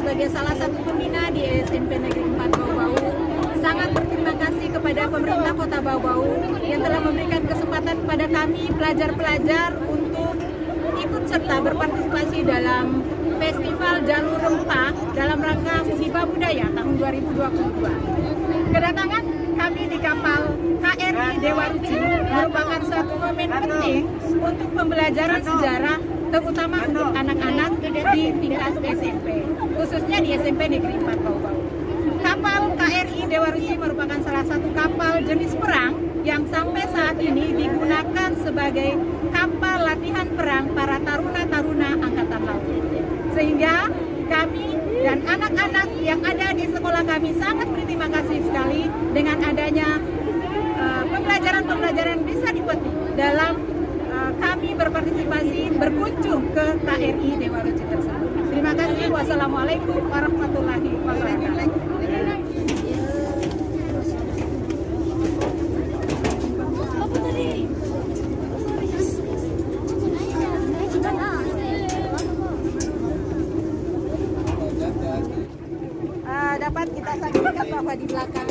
sebagai salah satu pembina di SMP Negeri 4 Bau-Bau sangat berterima kasih kepada pemerintah Kota Bau-Bau yang telah memberikan kesempatan kepada kami pelajar-pelajar untuk ikut serta berpartisipasi dalam Festival Jalur Rempah dalam rangka Musibah Budaya tahun 2022. Kedatangan kami di kapal KRI Dewa Ruci merupakan suatu momen penting untuk pembelajaran sejarah, terutama untuk anak-anak di tingkat SMP, khususnya di SMP Negeri 4 Bau-Bau. Kapal KRI Dewa Ruci merupakan salah satu kapal jenis perang yang sampai saat ini digunakan sebagai kapal latihan perang para taruna-taruna Angkatan Laut. Sehingga kami dan anak-anak yang ada di sekolah kami sangat berterima kasih sekali dengan adanya pembelajaran-pembelajaran bisa dipetik dalam kami berpartisipasi berkunjung ke KRI Dewa Ruci tersebut. Terima kasih. Wassalamualaikum warahmatullahi wabarakatuh. Dapat kita saksikan bahwa di belakang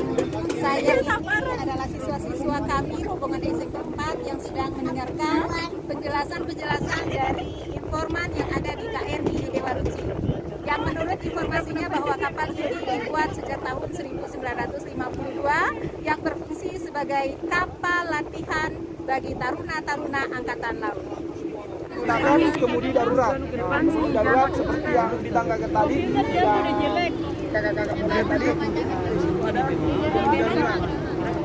saya adalah siswa-siswa kami rombongan SMP 4 yang sedang mendengarkan penjelasan-penjelasan dari informan yang ada di KRI Dewa Ruci. Yang menurut informasinya bahwa kapal ini dibuat sejak tahun 1952 yang berfungsi sebagai kapal latihan bagi taruna-taruna Angkatan Laut. Menggunakan kemudi darurat. Kemudi darurat seperti yang ditanggakan tadi, kakak-kakak muda tadi, ada kemudi darurat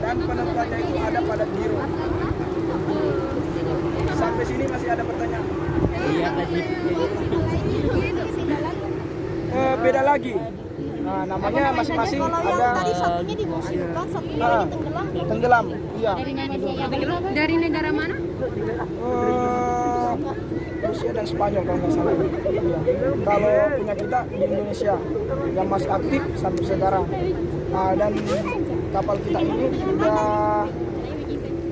dan penemuannya itu ada pada biru. Sampai sini masih ada pertanyaan? Iya tadi. Beda lagi. Nah, namanya masing-masing ada. Tadi satunya dimusnahkan, satunya tenggelam. Tenggelam, iya. Dari negara mana? Rusia dan Spanyol kalau nggak salah. Iya. Kalau punya kita di Indonesia yang masih aktif sampai sekarang. Dan kapal kita ini sudah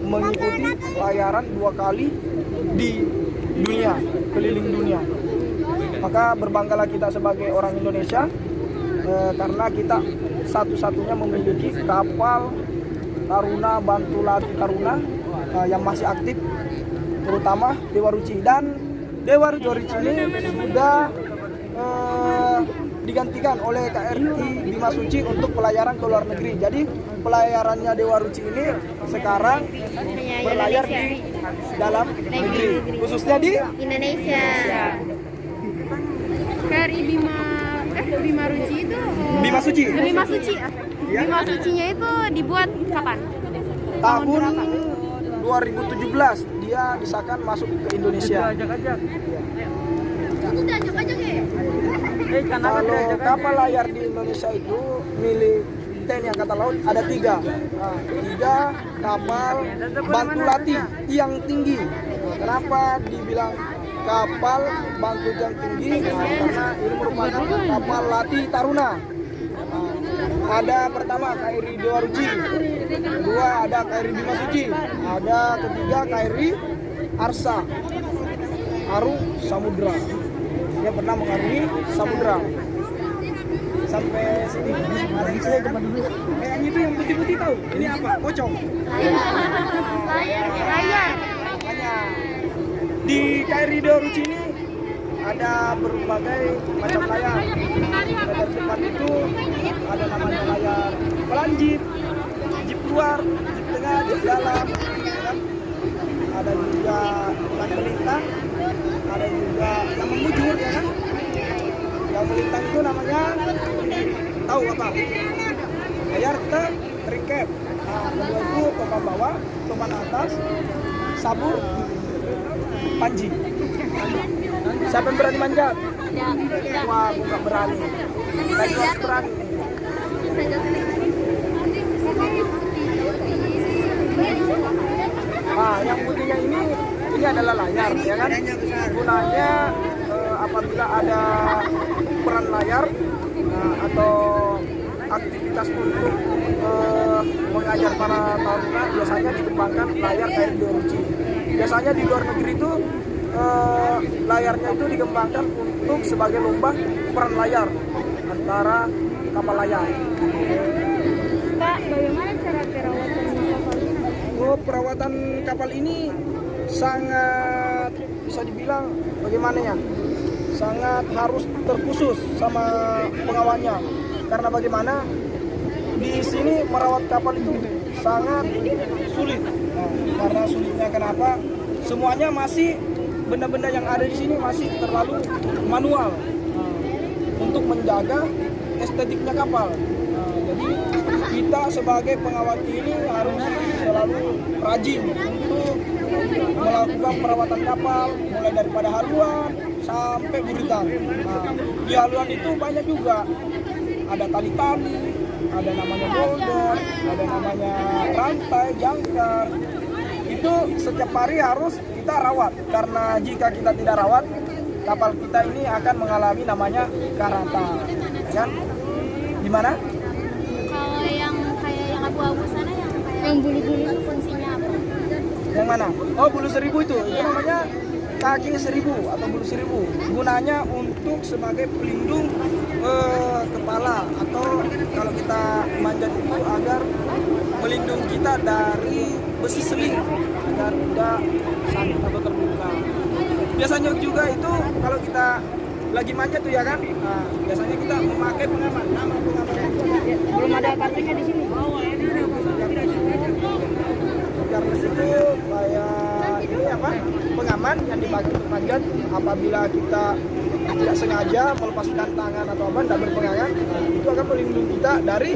mengikuti pelayaran 2 kali di dunia, keliling dunia. Maka berbanggalah kita sebagai orang Indonesia karena kita satu-satunya memiliki kapal taruna bantu latih taruna yang masih aktif, terutama Dewa Ruci. Dan Dewa Ruci ini sudah digantikan oleh KRI Bimasuci untuk pelayaran ke luar negeri. Jadi pelayarannya Dewa Ruci ini sekarang berlayar di dalam negeri, khususnya di Indonesia. KRI Bimasuci itu Bimasuci. Bimasuci. Bimasucinya itu dibuat kapan? Tahun 2017 dia disahkan masuk ke Indonesia. Kalau kapal layar di Indonesia itu milik TNI Angkatan Laut ada 3. 3 kapal bantu latih yang tinggi. Kenapa dibilang kapal bantu yang tinggi? Karena ini merupakan kapal latih taruna. Ada pertama KRI Dewa Ruci, kedua ada KRI Bimasuci, ada ketiga KRI Arsa Arung Samudra. Dia pernah mengarungi samudra sampai sini. Saya coba dulu. Yang itu yang putih-putih tahu? Ini apa? Pocong. Layar. Di KRI Dewa Ruci ini ada berbagai macam layar. Layar depan itu ada namanya layar pelanjit, jeep luar, jeep tengah, jeep dalam. Ada juga yang melintang, ada juga yang membujur, ya kan? Yang melintang itu namanya tahu apa? Layar ringkep. Kedua itu topan bawah, topan atas, sabur, panji. Siapa yang berani manjat? Wah, aku nggak berani. Lagi harus berani. Nah, yang putihnya ini adalah layar, ya kan? Gunanya apabila ada peran layar atau aktivitas untuk mengajar para taruna, biasanya dikembangkan layar KRI Dewa Ruci. Biasanya di luar negeri itu layarnya itu dikembangkan untuk sebagai lomba peran layar. antara kapal layar. Pak, bagaimana cara perawatan kapal ini? Oh, perawatan kapal ini sangat bisa dibilang bagaimana ya? Sangat harus terkhusus sama pengawalnya. Karena bagaimana di sini merawat kapal itu sangat sulit. Nah, karena sulitnya kenapa? Semuanya masih benda-benda yang ada di sini masih terlalu manual. Nah, untuk menjaga estetiknya kapal. Nah, jadi kita sebagai pengawal ini harus selalu rajin untuk melakukan perawatan kapal mulai daripada haluan sampai buritan. Nah, di haluan itu banyak juga, ada tali-tali, ada namanya boulder, ada namanya rantai, jangkar. Itu setiap hari harus kita rawat, karena jika kita tidak rawat, kapal kita ini akan mengalami namanya karata, kan? Gimana? Kalau yang kayak yang abu-abu sana yang bulu-bulu itu fungsinya apa? Yang mana? Oh, bulu seribu itu namanya kaki seribu atau bulu seribu. Gunanya untuk sebagai pelindung kepala, atau kalau kita manjat itu agar melindungi kita dari besi seling agar tidak sakit atau terluka. Biasanya juga itu kalau kita lagi manjat tuh ya kan, nah, biasanya kita memakai pengaman. Nama pengamannya Belum ada kartunya di sini. Garnes itu kayak ini apa, pengaman yang dipakai untuk manjat apabila kita tidak sengaja melepaskan tangan atau apa, tidak berpegangan, nah, itu akan melindungi kita dari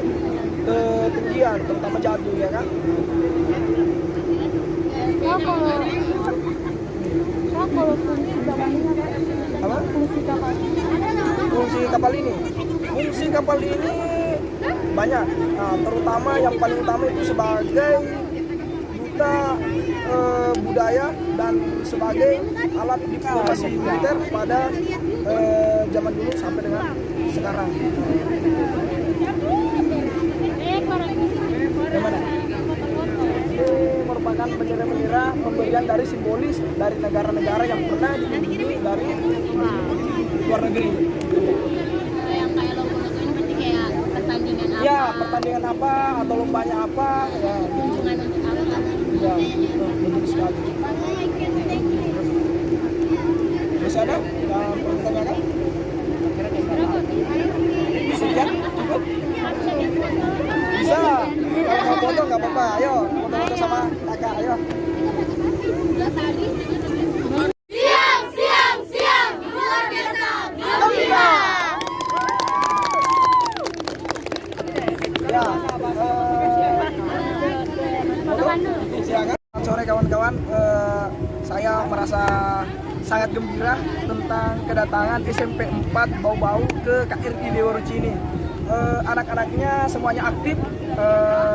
ketinggian, terutama jatuh ya kan. Kalau fungsi kapal ini Apa? fungsi kapal Fungsi kapal ini? Fungsi kapal ini banyak, nah, terutama yang paling utama itu sebagai duta budaya dan sebagai alat diplomasi militer pada zaman dulu sampai dengan sekarang. Bagaimana? Ini merupakan bendera-bendera pemberian dari simbolis dari negara-negara yang pernah dikunjungi dari luar negeri. yang kayak logo-logo ini berarti kayak pertandingan apa? Ya, pertandingan apa atau lombanya apa, ya. Kunjungan untuk apa? Ya, betul sekali. Masih ada yang perlu ditanyakan? Sekian, cukup? Bisa. Kalau mau foto nggak apa-apa. Ayo, foto-foto sama kakak. Ayo. Ya, silakan. Sore kawan-kawan, saya merasa sangat gembira tentang kedatangan SMP 4 Bau-Bau ke KRI Dewa Ruci ini. Anak-anaknya semuanya aktif,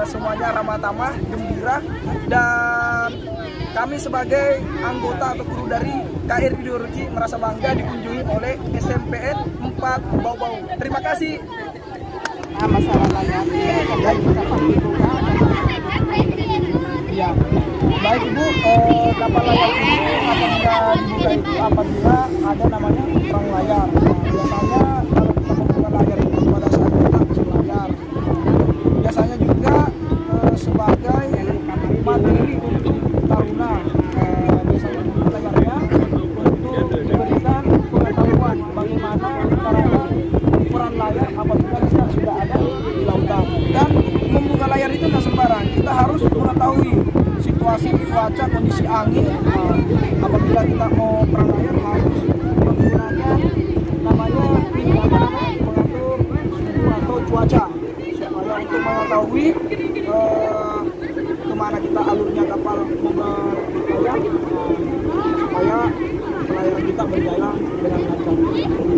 semuanya ramah tamah, gembira, dan kami sebagai anggota atau kru dari KRI Dewa Ruci merasa bangga dikunjungi oleh SMPN 4 Bau-Bau. Terima kasih. Masalah layar Ya, baik Ibu, kapal layar ini apabila dibuka itu apabila ada namanya perang layar. Nah, biasanya kalau kita membuka layar itu pada saat kita kecil layar. Biasanya juga sebagai materi untuk taruna. Biasanya dibuka layarnya untuk diberikan pengetahuan bagaimana caranya peran layar apabila kita sudah ada di lautan. Dan membuka layar itu tidak sembarang, kita harus mengetahui situasi cuaca, kondisi angin. Apabila kita mau perang layar harus menggunakan namanya pengatur suhu atau cuaca, supaya untuk mengetahui kemana kita alurnya kapal berlayar, supaya pelayaran kita berjalan dengan lancar.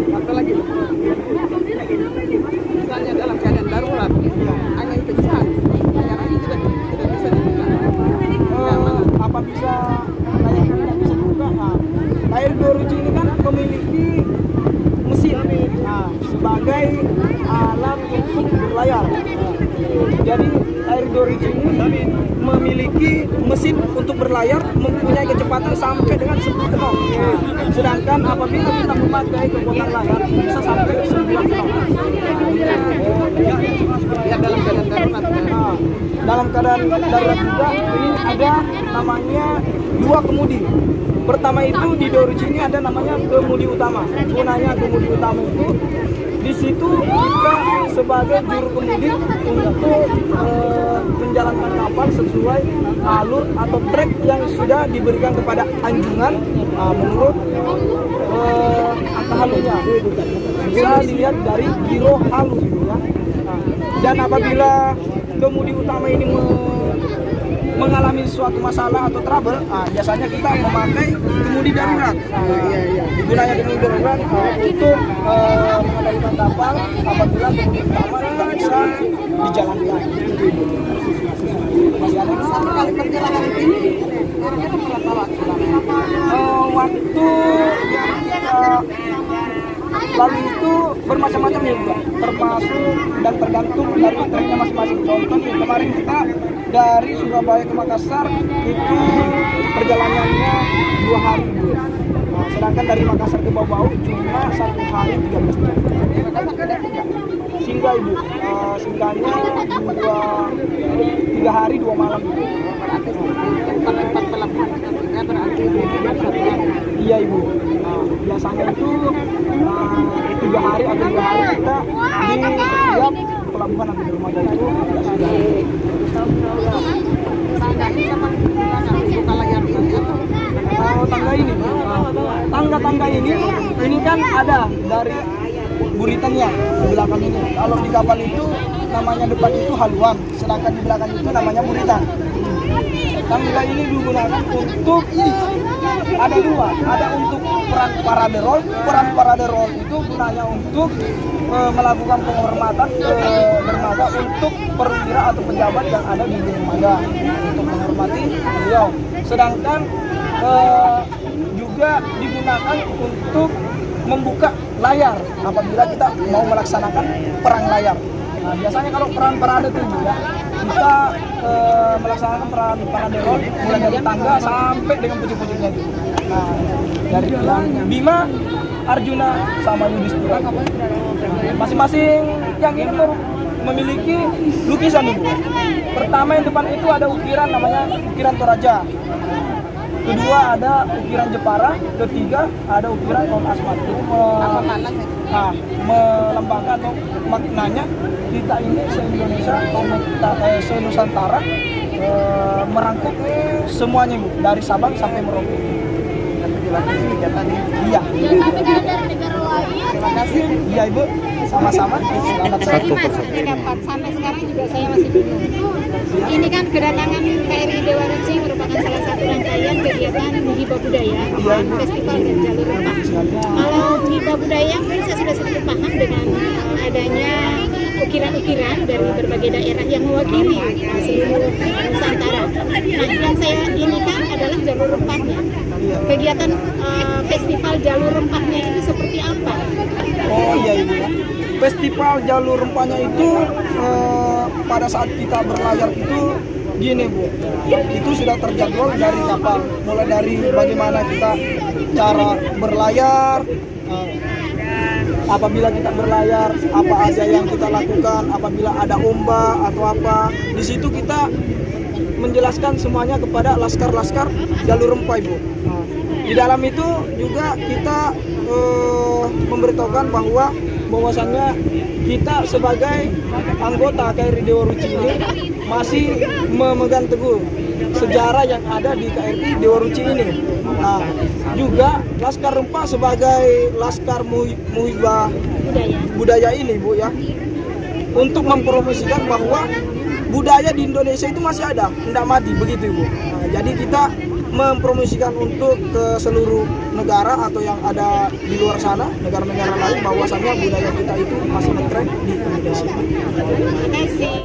Satu lagi, misalnya dalam keadaan darurat, angin kencang, layar ini tidak bisa dibuka. Apa bisa layar ini tidak bisa dibuka? Nah, layar Dewa Ruci ini kan memiliki mesin, sebagai alat untuk berlayar. Jadi layar Dewa Ruci ini memiliki mesin untuk berlayar mempunyai kecepatan sampai dengan 10 knot. Sedangkan apabila kita memakai kekuatan layar bisa sampai 9 knot. darurat juga. Ini ada namanya 2 kemudi. Pertama itu di Doruci ini ada namanya kemudi utama. Gunanya kemudi utama itu di situ kita sebagai juru kemudi untuk menjalankan kapal sesuai alur atau trek yang sudah diberikan kepada anjungan menurut angka halunya. Bisa dilihat dari giro halu ya. Dan apabila kemudi utama ini mengalami suatu masalah atau trouble, biasanya kita memakai kemudi darurat. Gunanya kemudi darurat untuk mengendalikan kapal apabila kemudi utama tidak bisa dijalankan. Masih ada Satu kali perjalanan ini kira-kira berapa waktu? waktu yang kita lalu itu bermacam-macam ya juga, termasuk dan tergantung dari treknya masing-masing. Contoh nih, kemarin kita dari Surabaya ke Makassar itu perjalanannya 2 hari Bu. Sedangkan dari Makassar ke Bau cuma 1 hari 13 jam. Singgah Ibu, singgahnya 3 hari 2 malam Ibu. Tempat pelabuhan singgah berarti 2 hari. Iya Ibu. Biasanya itu 3 hari atau 2 hari kita di setiap pelabuhan atau di dermaga itu sudah. Tangganya memang buka layar ini atau Tangga ini, tangga-tangga ini kan ada dari buritannya di belakang ini. Kalau di kapal itu namanya depan itu haluan, sedangkan di belakang itu namanya buritan. Tangga ini digunakan untuk ada 2, ada untuk peran parade roll. Peran parade roll itu gunanya untuk melakukan penghormatan ke dermaga untuk perwira atau pejabat yang ada di dermaga untuk menghormati beliau. Sedangkan juga digunakan untuk membuka layar apabila kita mau melaksanakan perang layar. Nah, biasanya kalau peran parade itu ya, kita melaksanakan peran parade roll mulai dari tangga sampai dengan pucuk-pucuknya itu. Nah, dari yang Bima, Arjuna, sama Yudhistira. Masing-masing yang ini memiliki lukisan Ibu. Pertama yang depan itu ada ukiran namanya ukiran Toraja. Kedua ada ukiran Jepara, ketiga ada ukiran Pohon Asmat. Itu melambangkan atau maknanya kita ini se-Indonesia atau se-Nusantara merangkum semuanya Bu, dari Sabang sampai Merauke. Iya. Terima kasih. Iya Ibu. Sama-sama. Selamat Satu persatu. Sampai sekarang juga saya masih bingung. Ini kan kedatangan KRI Dewa Ruci merupakan salah satu rangkaian kegiatan Hibah Budaya, Festival dan Jalur Rempah. Kalau Hibah Budaya, saya sudah sedikit paham dengan adanya ukiran-ukiran dari berbagai daerah yang mewakili seluruh Nusantara. Nah, yang saya ini kan adalah jalur rempahnya. Kegiatan festival jalur rempahnya itu seperti apa? Oh iya Ibu ya. Festival jalur rempahnya itu pada saat kita berlayar itu gini Bu, itu sudah terjadwal dari kapal, mulai dari bagaimana kita cara berlayar, apabila kita berlayar apa aja yang kita lakukan, apabila ada ombak atau apa, di situ kita menjelaskan semuanya kepada laskar-laskar jalur rempah Ibu. Di dalam itu juga kita memberitahukan bahwasannya kita sebagai anggota KRI Dewa Ruci ini masih memegang teguh sejarah yang ada di KRI Dewa Ruci ini. Nah, juga Laskar Rempah sebagai Laskar Muhibah budaya ini Bu ya, untuk mempromosikan bahwa budaya di Indonesia itu masih ada, tidak mati begitu Bu. Nah, jadi kita mempromosikan untuk ke seluruh negara atau yang ada di luar sana, negara-negara lain, bahwasannya budaya kita itu masih ngetren di Indonesia. Terima kasih.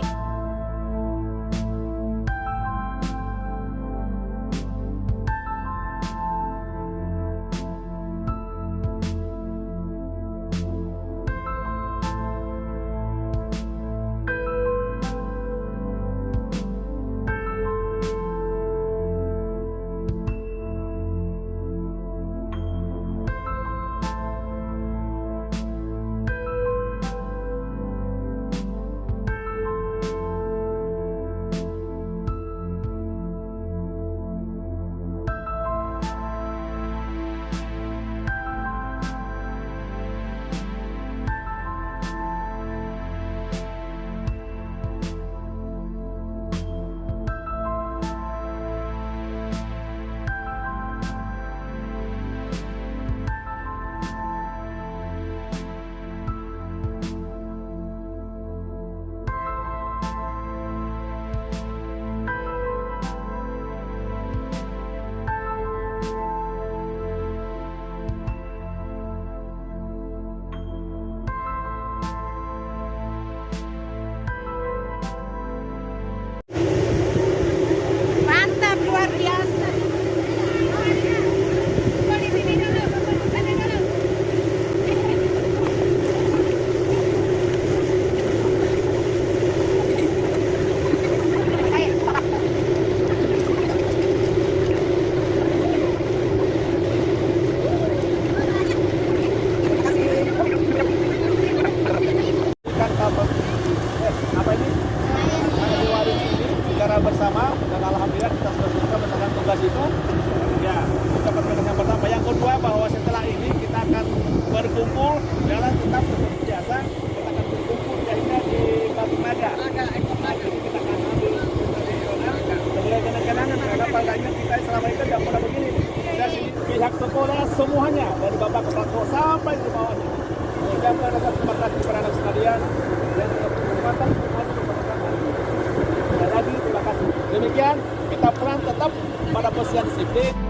disiplin.